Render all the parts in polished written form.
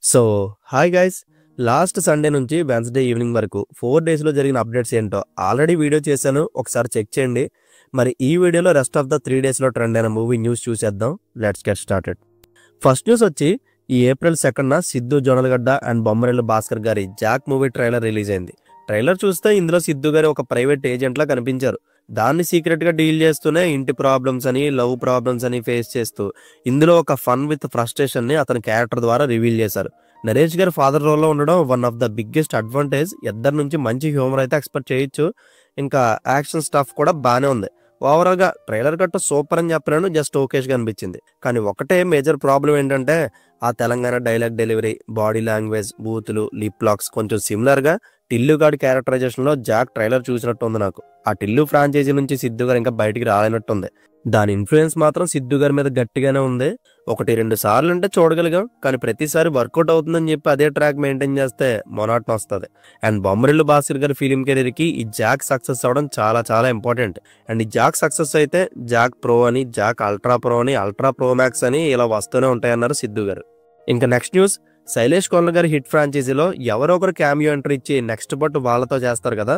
So hi guys, last Sunday నుంచి Wednesday evening వరకు 4 డేస్లో జరిగిన అప్డేట్స్ ఏంటో ఆల్రెడీ వీడియో చేశాను, ఒకసారి చెక్ చేయండి. మరి ఈ వీడియోలో రెస్ట్ ఆఫ్ ద 3 డేస్లో ట్రెండ్ అయిన మూవీ న్యూస్ చూసేద్దాం. Let's get started. First news వచ్చి ఈ ఏప్రిల్ 2న సిద్ధు జొన్నలగడ్డ అండ్ బొమ్మరెల్లు భాస్కర్ గారి జాక్ మూవీ ట్రైలర్ రిలీజ్ అయింది. ట్రైలర్ చూస్తే ఇందులో సిద్ధు గారి ఒక ప్రైవేట్ ఏజెంట్ లా కనిపించారు. దాన్ని సీక్రెట్ గా డీల్ చేస్తూనే ఇంటి ప్రాబ్లమ్స్ అని, లవ్ ప్రాబ్లమ్స్ అని ఫేస్ చేస్తూ ఇందులో ఒక ఫన్ విత్ ఫ్రస్ట్రేషన్ ని అతని క్యారెక్టర్ ద్వారా రివీల్ చేశారు. నరేష్ గారి ఫాదర్ రోల్ లో ఉండడం one of the biggest advantage. ఇద్దరి నుంచి మంచి హ్యూమర్ అయితే ఎక్స్పెక్ట్ చేయొచ్చు. ఇంకా యాక్షన్ స్టఫ్ కూడా బానే ఉంది. ఓవరాల్ గా ట్రైలర్ గట్ట సూపర్ అని చెప్పలేను, జస్ట్ ఓకేష్ గా అనిపించింది. కానీ ఒకటే మేజర్ ప్రాబ్లం ఏంటంటే ఆ Telangana dialogue delivery, body language, బూతులు, లిప్ లాక్స్ కొంచెం సిమిలర్ గా టిల్లు గాడి క్యారెక్టరైజేషన్ లో జాక్ ట్రైలర్ చూసినట్టు ఉంది నాకు. ఆ టిల్లు ఫ్రాంచైజీ నుంచి సిద్ధు గారు ఇంకా బయటికి రాలేనట్టుంది. దాని ఇన్ఫ్లుయెన్స్ మాత్రం సిద్ధు గారి మీద గట్టిగానే ఉంది. 1-2 సార్లు అంటే చూడగలిగాం, కానీ ప్రతిసారి వర్కౌట్ అవుతుందని చెప్పి అదే ట్రాక్ మెయింటైన్ చేస్తే మొనాటన్ వస్తుంది. అండ్ బొమ్మరిల్లు భాస్కర్ గారి ఫిలిం కెరీర్ కి ఈ జాక్ సక్సెస్ అవడం చాలా చాలా ఇంపార్టెంట్. అండ్ ఈ జాక్ సక్సెస్ అయితే జాక్ ప్రో అని, జాక్ అల్ట్రా ప్రో అని, అల్ట్రా ప్రో మ్యాక్స్ అని ఇలా వస్తూనే ఉంటాయన్నారు సిద్ధు గారు. ఇంకా నెక్స్ట్ న్యూస్, శైలేష్ కొల్ల గారి హిట్ ఫ్రాంచైజీలో ఎవరో ఒకరు క్యామియో ఎంట్రీ ఇచ్చి నెక్స్ట్ పార్ట్ వాళ్ళతో చేస్తారు కదా,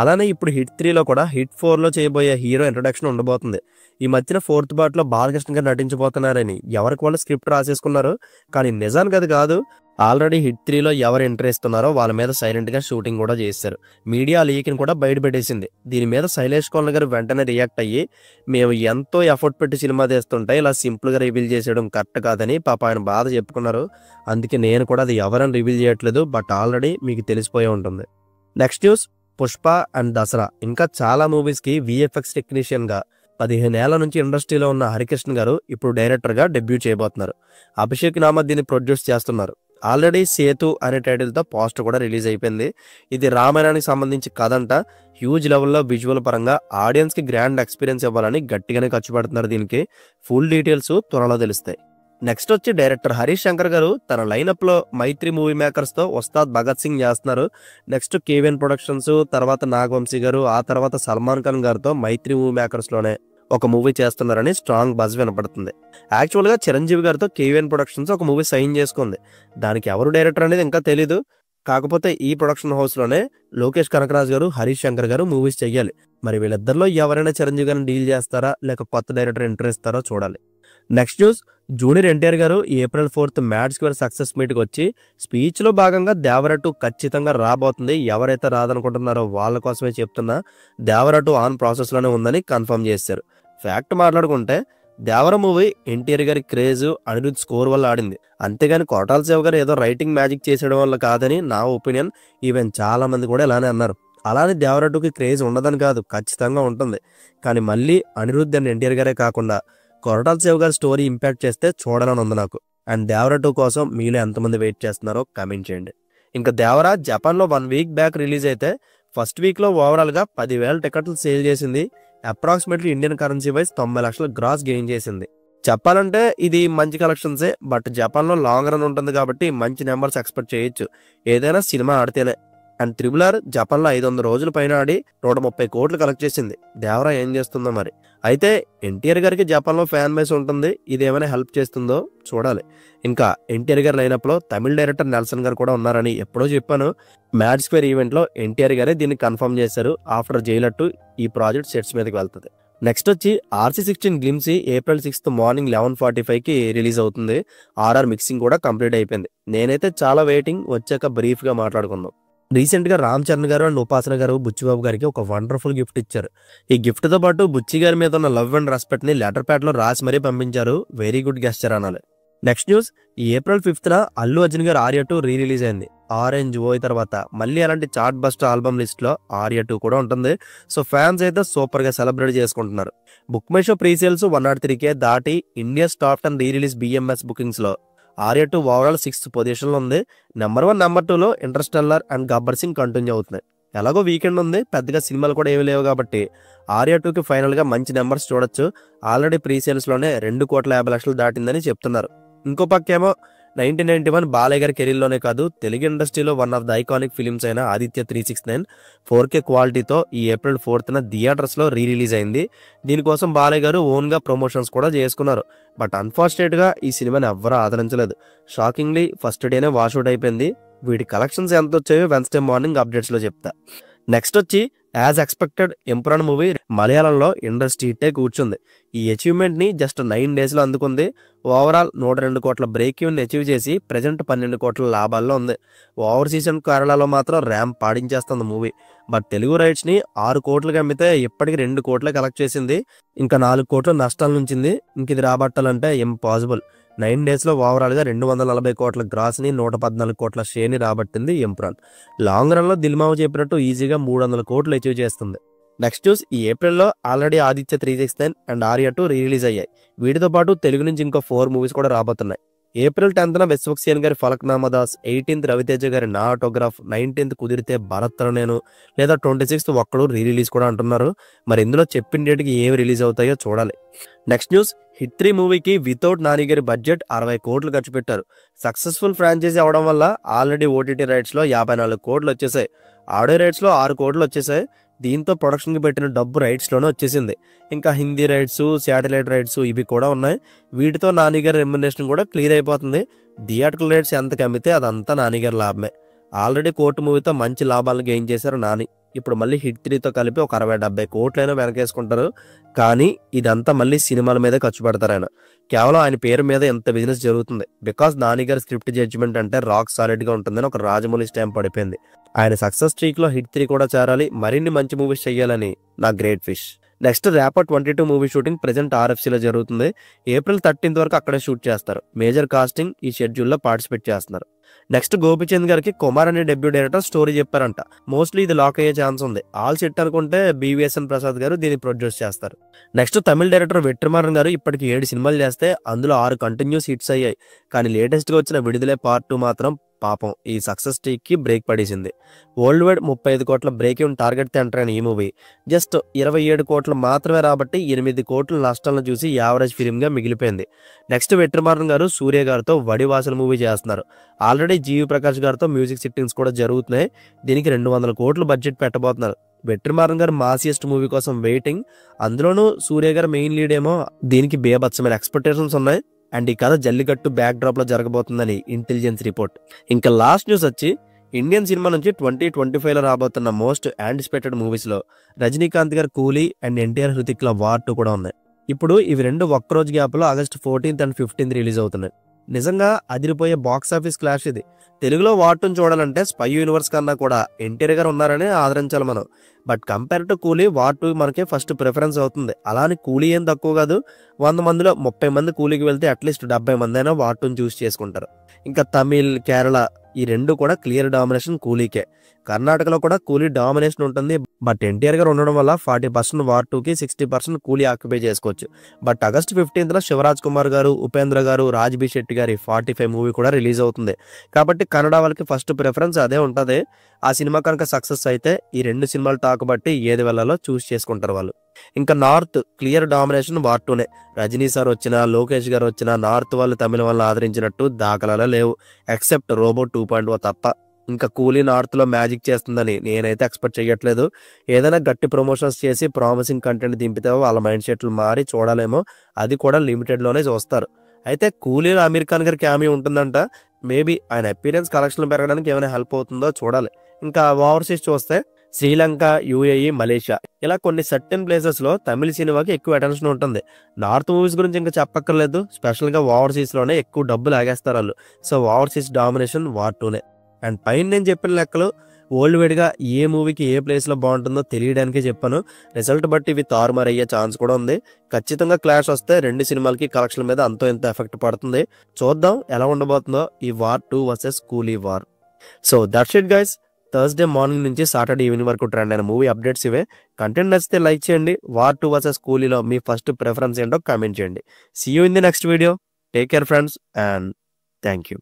అలానే ఇప్పుడు హిట్ 3లో కూడా హిట్ 4లో చేయబోయే హీరో ఇంట్రొడక్షన్ ఉండబోతుంది. ఈ మధ్యన 4th పార్ట్లో బాలకృష్ణ గారు నటించబోతున్నారని ఎవరికి వాళ్ళు స్క్రిప్ట్ రాసేసుకున్నారు. కానీ నిజానికి అది కాదు. ఆల్రెడీ హిట్ 3లో ఎవరు ఎంట్రీ ఇస్తున్నారో వాళ్ళ మీద సైలెంట్ గా షూటింగ్ కూడా చేశారు. మీడియా లీక్ని కూడా బయటపెట్టేసింది. దీని మీద శైలేష్ కొల్ల గారు వెంటనే రియాక్ట్ అయ్యి, మేము ఎంతో ఎఫర్ట్ పెట్టి సినిమా తీస్తుంటే ఇలా సింపుల్ గా రివీల్ చేసేయడం కరెక్ట్ కాదని పాప ఆయన బాధ చెప్పుకున్నారు. అందుకే నేను కూడా అది ఎవరని రివీల్ చేయట్లేదు, బట్ ఆల్రెడీ మీకు తెలిసిపోయి ఉంటుంది. Next news, Pushpa and Dasara ఇంకా చాలా మూవీస్ కి విఎఫ్ఎక్స్ టెక్నీషియన్ గా 15 ఏళ్ల నుంచి ఇండస్ట్రీలో ఉన్న హరికృష్ణ గారు ఇప్పుడు డైరెక్టర్ గా డెబ్యూ చేయబోతున్నారు. అభిషేక్ నామత్ దీన్ని ప్రొడ్యూస్ చేస్తున్నారు. ఆల్రెడీ సేతు అనే టైటిల్ తో పోస్టర్ కూడా రిలీజ్ అయిపోయింది. ఇది రామాయణానికి సంబంధించి కథ అంట. హ్యూజ్ లెవెల్లో విజువల్ పరంగా ఆడియన్స్ కి గ్రాండ్ ఎక్స్పీరియన్స్ ఇవ్వాలని గట్టిగానే ఖర్చు పెడుతున్నారు. దీనికి ఫుల్ డీటెయిల్స్ త్వరలో తెలుస్తాయి. నెక్స్ట్ వచ్చి డైరెక్టర్ హరీష్ శంకర్ గారు తన లైనప్ లో మైత్రి మూవీ మేకర్స్ తో ఉస్తాద్ భగత్ సింగ్ చేస్తున్నారు. నెక్స్ట్ కేవీఎన్ ప్రొడక్షన్స్, తర్వాత నాగవంశీ గారు, ఆ తర్వాత సల్మాన్ ఖాన్ గారితో మైత్రి మూవీ మేకర్స్ లోనే ఒక మూవీ చేస్తున్నారని స్ట్రాంగ్ బజ్ వినపడుతుంది. యాక్చువల్ గా చిరంజీవి గారితో కేవీఎన్ ప్రొడక్షన్స్ ఒక మూవీ సైన్ చేసుకుంది. దానికి ఎవరు డైరెక్టర్ అనేది ఇంకా తెలీదు. కాకపోతే ఈ ప్రొడక్షన్ హౌస్ లోనే లోకేష్ కనకరాజ్ గారు, హరీష్ శంకర్ గారు మూవీస్ చెయ్యాలి. మరి వీళ్ళిద్దరిలో ఎవరైనా చిరంజీవి గారిని డీల్ చేస్తారా లేక కొత్త డైరెక్టర్ ఎంట్రీ ఇస్తారో చూడాలి. నెక్స్ట్ న్యూస్, జూనియర్ ఎన్టీఆర్ గారు April 4th mad square success meet కి వచ్చి స్పీచ్ లో భాగంగా దేవర 2 ఖచ్చితంగా రాబోతుంది. ఎవరైతే రాదనుకుంటున్నారో వాళ్ళ కోసమే చెప్తున్నా, దేవర 2 ఆన్ ప్రాసెస్ లోనే ఉందని కన్ఫర్మ్ చేశారు. ఫ్యాక్ట్ మాట్లాడుకుంటే దేవర మూవీ ఎన్టీఆర్ గారి క్రేజ్, అనిరుద్ స్కోర్ వల్ల ఆడింది. అంతేగాని కోటాల శివ గారు ఏదో రైటింగ్ మ్యాజిక్ చేసేయడం వల్ల కాదని నా ఒపీనియన్. ఈవెన్ చాలా మంది కూడా ఇలానే అన్నారు. అలానే దేవర 2కి క్రేజ్ ఉండదని కాదు, ఖచ్చితంగా ఉంటుంది. కానీ మళ్ళీ అనిరుద్ అండ్ ఎన్టీఆర్ గారే కాకుండా కొరటాల శివ గారి స్టోరీ ఇంపాక్ట్ చేస్తే చూడాలని ఉంది నాకు. అండ్ దేవర 2 కోసం మీలో ఎంతమంది వెయిట్ చేస్తున్నారో కామెంట్ చేయండి. ఇంకా దేవర జపాన్ లో 1 వీక్ బ్యాక్ రిలీజ్ అయితే ఫస్ట్ వీక్ లో ఓవరాల్ గా 10,000 టికెట్లు సేల్ చేసింది. అప్రాక్సిమేట్లీ ఇండియన్ కరెన్సీ వైజ్ 90 లక్షల గ్రాస్ గెయిన్ చేసింది. చెప్పాలంటే ఇది మంచి కలెక్షన్సే, బట్ జపాన్ లో లాంగ్ రన్ ఉంటుంది కాబట్టి మంచి నెంబర్స్ ఎక్స్పెక్ట్ చేయొచ్చు ఏదైనా సినిమా ఆడితేనే. అండ్ RRR జపాన్ లో 500 రోజుల పైన ఆడి 130 కోట్లు కలెక్ట్ చేసింది. దేవరా ఏం చేస్తుందో మరి. అయితే ఎన్టీఆర్ గారికి జపాన్ లో ఫ్యాన్ బేస్ ఉంటుంది. ఇది ఏమైనా హెల్ప్ చేస్తుందో చూడాలి. ఇంకా ఎన్టీఆర్ గారి లైనప్ లో తమిళ డైరెక్టర్ నెల్సన్ గారు కూడా ఉన్నారని ఎప్పుడో చెప్పాను. మ్యాడ్ స్క్వేర్ ఈవెంట్ లో ఎన్టీఆర్ గారే దీన్ని కన్ఫర్మ్ చేశారు. ఆఫ్టర్ జైలర్ 2 ఈ ప్రాజెక్ట్ సెట్స్ మీదకి వెళ్తుంది. నెక్స్ట్ వచ్చి RC16 glimpse April 6th morning 11:45కి రిలీజ్ అవుతుంది. RR మిక్సింగ్ కూడా కంప్లీట్ అయిపోయింది. నేనైతే చాలా వెయిటింగ్, వచ్చాక బ్రీఫ్ గా మాట్లాడుకుందాం. రీసెంట్ గా రామ్ చరణ్ గారు అండ్ ఉపాసన గారు బుచ్చిబాబు గారికి ఒక వండర్ఫుల్ గిఫ్ట్ ఇచ్చారు. ఈ గిఫ్ట్ తో పాటు బుచ్చి గారి మీద ఉన్న లవ్ అండ్ రెస్పెక్ట్ ని లెటర్ ప్యాడ్ లో రాసి మరీ పంపించారు. వెరీ గుడ్ గెస్చర్ అనాలి. నెక్స్ట్ న్యూస్, ఈ ఏప్రిల్ 5th అల్లు అర్జున్ గారు ఆర్య 2 రీ రిలీజ్ అయింది. ఆరెంజ్ ఓయ్ తర్వాత మళ్ళీ అలాంటి చార్ట్ బస్టర్ ఆల్బమ్ లిస్ట్ లో ఆర్య 2 కూడా ఉంటుంది. సో ఫ్యాన్స్ అయితే సూపర్ గా సెలబ్రేట్ చేసుకుంటున్నారు. Book my show pre sales 103K దాటి India's top 10 re release BMS bookings లో ఆర్య 2 ఓవరాల్ 6th పొజిషన్ లో ఉంది. నెంబర్ 1, నెంబర్ 2లో Interstellar and Gabbar Singh continue అవుతున్నాయి. ఎలాగో వీకెండ్ ఉంది, పెద్దగా సినిమాలు కూడా ఏమి లేవు కాబట్టి ఆర్య 2కి ఫైనల్ గా మంచి నెంబర్స్ చూడొచ్చు. ఆల్రెడీ ప్రీ సేల్స్ లోనే 2,50,00,000 దాటిందని చెప్తున్నారు. ఇంకో పక్కేమో 1991 బాలయ్య గారి కెరీర్లోనే కాదు తెలుగు ఇండస్ట్రీలో one of the iconic films అయిన ఆదిత్య 369 4K క్వాలిటీతో ఈ ఏప్రిల్ 4th థియేటర్స్లో రిలీజ్ అయింది. దీనికోసం బాలయ్య గారు ఓన్గా ప్రమోషన్స్ కూడా చేసుకున్నారు. బట్ అన్ఫార్చునేట్గా ఈ సినిమాని ఎవ్వరూ ఆదరించలేదు. షాకింగ్లీ ఫస్ట్ డేనే వాష్అవుట్ అయిపోయింది. వీటి కలెక్షన్స్ ఎంత వచ్చాయో వెన్స్డే మార్నింగ్ అప్డేట్స్లో చెప్తా. నెక్స్ట్ వచ్చి యాజ్ ఎక్స్పెక్టెడ్ ఎంపురాన్ మూవీ మలయాళంలో ఇండస్ట్రీ హిట్టే కూర్చుంది. ఈ అచీవ్మెంట్ని జస్ట్ 9 daysలో అందుకుంది. ఓవరాల్ 102 కోట్ల బ్రేక్ ఈవెన్ అచీవ్ చేసి ప్రజెంట్ 12 కోట్ల లాభాల్లో ఉంది. ఓవర్సీస్ అండ్ కేరళలో మాత్రం ర్యాంప్ పాడించేస్తుంది మూవీ. బట్ తెలుగు రైట్స్ని 6 కోట్లకి అమ్మితే ఇప్పటికి 2 కోట్లే కలెక్ట్ చేసింది. ఇంకా 4 కోట్ల నష్టాల నుంచింది. ఇంక ఇది రాబట్టాలంటే ఇంపాసిబుల్. 9 daysలో ఓవరాల్గా 240 కోట్ల గ్రాస్ని 114 కోట్ల షేర్ని రాబట్టింది ఎంపురాన్. లాంగ్ రన్లో దిల్మావ చెప్పినట్టు ఈజీగా 300 కోట్లు అచీవ్ చేస్తుంది. నెక్స్ట్ న్యూస్, ఈ ఏప్రిల్లో already Aditya 369 and Arya 2 release అయ్యాయి. వీటితో పాటు తెలుగు నుంచి ఇంకో 4 మూవీస్ కూడా రాబోతున్నాయి. ఏప్రిల్ 10th విశ్వక్సేన్ గారి ఫలక్నామా దాస్, 18th రవితేజ గారి నా ఆటోగ్రాఫ్, 19th కుదిరితే భరత్ నేను, లేదా 26th ఒక్కడు రిలీజ్ కూడా అంటున్నారు. మరి ఇందులో చెప్పిన డేట్కి ఏవి రిలీజ్ అవుతాయో చూడాలి. నెక్స్ట్ న్యూస్, హిట్ 3 మూవీకి వితౌట్ నాని గారి బడ్జెట్ 60 కోట్లు ఖర్చు పెట్టారు. సక్సెస్ఫుల్ ఫ్రాంచైజీ అవడం వల్ల ఆల్రెడీ ఓటీటీ రైట్స్లో 54 కోట్లు వచ్చేసాయి. ఆడియో రైట్స్లో 6 కోట్లు వచ్చేసాయి. దీంతో ప్రొడక్షన్కి పెట్టిన డబ్బు రైట్స్లోనే వచ్చేసింది. ఇంకా హిందీ రైట్స్, శాటిలైట్ రైట్స్ ఇవి కూడా ఉన్నాయి. వీటితో నానిగారి రెమ్యునరేషన్ కూడా క్లియర్ అయిపోతుంది. థియేటర్కల్ రైట్స్ ఎంతకు అమ్మితే అదంతా నానిగారి లాభమే. ఆల్రెడీ కోర్టు మూవీతో మంచి లాభాలను గెయిన్ చేశారు నాని. ఇప్పుడు మళ్ళీ హిట్ 3తో కలిపి ఒక 60-70 కోట్లైనా వెనకేసుకుంటారు. కానీ ఇదంతా మళ్ళీ సినిమాల మీదే ఖర్చు పెడతారు ఆయన. కేవలం ఆయన పేరు మీద ఎంత బిజినెస్ జరుగుతుంది. బికాస్ నానిగారి స్క్రిప్ట్ జడ్జిమెంట్ అంటే రాక్ సాలిడ్గా ఉంటుందని ఒక రాజమౌళి స్టాంప్ పడిపోయింది. ఆయన సక్సెస్ స్ట్రీక్లో హిట్ 3 కూడా చేరాలి, మరిన్ని మంచి మూవీస్ చేయాలని నా great wish. Next rapper 22 movie shooting present RFCలో జరుగుతుంది. ఏప్రిల్ 13th వరకు అక్కడే షూట్ చేస్తారు. మేజర్ కాస్టింగ్ ఈ షెడ్యూల్లో పార్టిసిపేట్ చేస్తున్నారు. నెక్స్ట్ గోపిచంద్ గారికి కుమార్ అనే డెబ్యూ డైరెక్టర్ స్టోరీ చెప్పారంట. మోస్ట్లీ ఇది లాక్ అయ్యే ఛాన్స్ ఉంది. ఆల్ సెట్ అనుకుంటే BVSN ప్రసాద్ గారు దీన్ని ప్రొడ్యూస్ చేస్తారు. నెక్స్ట్ తమిళ డైరెక్టర్ వెట్రిమారన్ గారు ఇప్పటికి 7 సినిమాలు చేస్తే అందులో 6 కంటిన్యూస్ హిట్స్ అయ్యాయి. కానీ లేటెస్ట్గా వచ్చిన విడుదలే పార్ట్ 2 మాత్రం పాపం ఈ సక్సెస్ స్ట్రీక్కి బ్రేక్ పడేసింది. వరల్డ్ వైడ్ 35 కోట్ల బ్రేక్ ఈవెన్ టార్గెట్తో ఎంటర్ అయిన ఈ మూవీ జస్ట్ 27 కోట్లు మాత్రమే రాబట్టి 8 కోట్ల నష్టాలను చూసి యావరేజ్ ఫిలింగా మిగిలిపోయింది. నెక్స్ట్ వెట్రిమారన్ గారు సూర్య గారితో వడివాసల మూవీ చేస్తున్నారు. ఆల్రెడీ జీవి ప్రకాష్ గారితో మ్యూజిక్ సిట్టింగ్స్ కూడా జరుగుతున్నాయి. దీనికి 200 కోట్లు బడ్జెట్ పెట్టబోతున్నారు. వెట్రిమారన్ గారు మాసియస్ట్ మూవీ కోసం వెయిటింగ్. అందులోనూ సూర్య గారు మెయిన్ లీడ్ ఏమో. దీనికి బేభత్సమైన ఎక్స్పెక్టేషన్స్ ఉన్నాయి. అండ్ ఈ కథ జల్లికట్టు బ్యాక్ డ్రాప్ లో జరగబోతుందని ఇంటెలిజెన్స్ రిపోర్ట్. ఇంకా లాస్ట్ న్యూస్ వచ్చి ఇండియన్ సినిమా నుంచి 2025లో రాబోతున్న మోస్ట్ యాంటిసిపేటెడ్ మూవీస్ లో రజనీకాంత్ గారు కూలీ అండ్ ఎన్టీఆర్ హృతిక్ లో వార్ 2 కూడా ఉన్నాయి. ఇప్పుడు ఇవి రెండు ఒక్కరోజు గ్యాప్ లో August 14th and 15th release అవుతున్నాయి. నిజంగా అదిరిపోయే బాక్స్ ఆఫీస్ క్లాష్ ఇది. తెలుగులో వార్ 2 చూడాలంటే స్పై యూనివర్స్ కన్నా కూడా ఎన్టీఆర్ గారు ఉన్నారని ఆదరించాలి మనం. బట్ కంపేర్ టు కూలీ వార్ 2 మనకి ఫస్ట్ ప్రిఫరెన్స్ అవుతుంది. అలానే కూలీ ఏం తక్కువ కాదు. 100 మందిలో 30 మంది కూలీకి వెళ్తే అట్లీస్ట్ 70 మంది అయినా వార్ 2 చూస్ చేసుకుంటారు. ఇంకా తమిళ్, కేరళ ఈ రెండు కూడా క్లియర్ డామినేషన్ కూలీకే. కర్ణాటకలో కూడా కూలీ డామినేషన్ ఉంటుంది. బట్ ఎన్టీఆర్ గారు ఉండడం వల్ల 40% వార్ 2కి 60% కూలీ ఆక్యుపై చేసుకోవచ్చు. But August 15th Shivraj Kumar గారు, ఉపేంద్ర గారు, రాజ్బీ శెట్టి గారి 45 మూవీ కూడా రిలీజ్ అవుతుంది. కాబట్టి కన్నడ వాళ్ళకి ఫస్ట్ ప్రిఫరెన్స్ అదే ఉంటుంది. ఆ సినిమా కనుక సక్సెస్ అయితే ఈ 2 సినిమాలు టాక్ బట్టి ఏది వెళ్ళాలో చూస్ చేసుకుంటారు వాళ్ళు. ఇంకా నార్త్ క్లియర్ డామినేషన్ వార్ 2నే. రజనీ సార్ వచ్చినా, లోకేష్ గారు వచ్చినా నార్త్ వాళ్ళు తమిళ వాళ్ళని ఆదరించినట్టు దాఖలాలే లేవు. ఎక్సెప్ట్ రోబో 2.0 తప్ప. ఇంకా కూలీ నార్త్ లో మ్యాజిక్ చేస్తుందని నేనైతే ఎక్స్పెక్ట్ చేయట్లేదు. ఏదైనా గట్టి ప్రమోషన్స్ చేసి ప్రామిసింగ్ కంటెంట్ దింపితే వాళ్ళ మైండ్ సెట్లు మారి చూడాలేమో. అది కూడా లిమిటెడ్ లోనే చూస్తారు. అయితే కూలీలో అమీర్ ఖాన్ గారి క్యామియో ఉంటుందంట. మేబీ ఆయన అపీరెన్స్ కలెక్షన్లు పెరగడానికి ఏమైనా హెల్ప్ అవుతుందో చూడాలి. ఇంకా ఓవర్సీస్ చూస్తే శ్రీలంక, UAE, మలేషియా ఇలా కొన్ని సర్టెన్ ప్లేసెస్ లో తమిళ సినిమాకి ఎక్కువ అటెన్షన్ ఉంటుంది. నార్త్ మూవీస్ గురించి ఇంకా చెప్పక్కర్లేదు. స్పెషల్ గా ఓవర్సీస్ లోనే ఎక్కువ డబ్బులు ఆగేస్తారు వాళ్ళు. సో ఓవర్సీస్ డామినేషన్ వార్ 2నే. అండ్ పైన నేను చెప్పిన లెక్కలు వరల్డ్ వైడ్ గా ఏ మూవీకి ఏ ప్లేస్ లో బాగుంటుందో తెలియడానికే చెప్పాను. రిజల్ట్ బట్టి ఇవి తారుమారు అయ్యే ఛాన్స్ కూడా ఉంది. ఖచ్చితంగా క్లాష్ వస్తే 2 సినిమాలకి కలెక్షన్ మీద అంతో ఎంత ఎఫెక్ట్ పడుతుంది. చూద్దాం ఎలా ఉండబోతుందో ఈ war 2 versus Coolie war. So that's it guys. Thursday morning నుంచి సాటర్డే ఈవినింగ్ వరకు ట్రెండ్ అయిన మూవీ అప్డేట్స్ ఇవే. కంటెంట్ నచ్చితే లైక్ చేయండి. వార్ 2 వర్సెస్ కూలీలో మీ ఫస్ట్ ప్రిఫరెన్స్ ఏంటో కామెంట్ చేయండి. See you in the next video. Take care friends and thank you.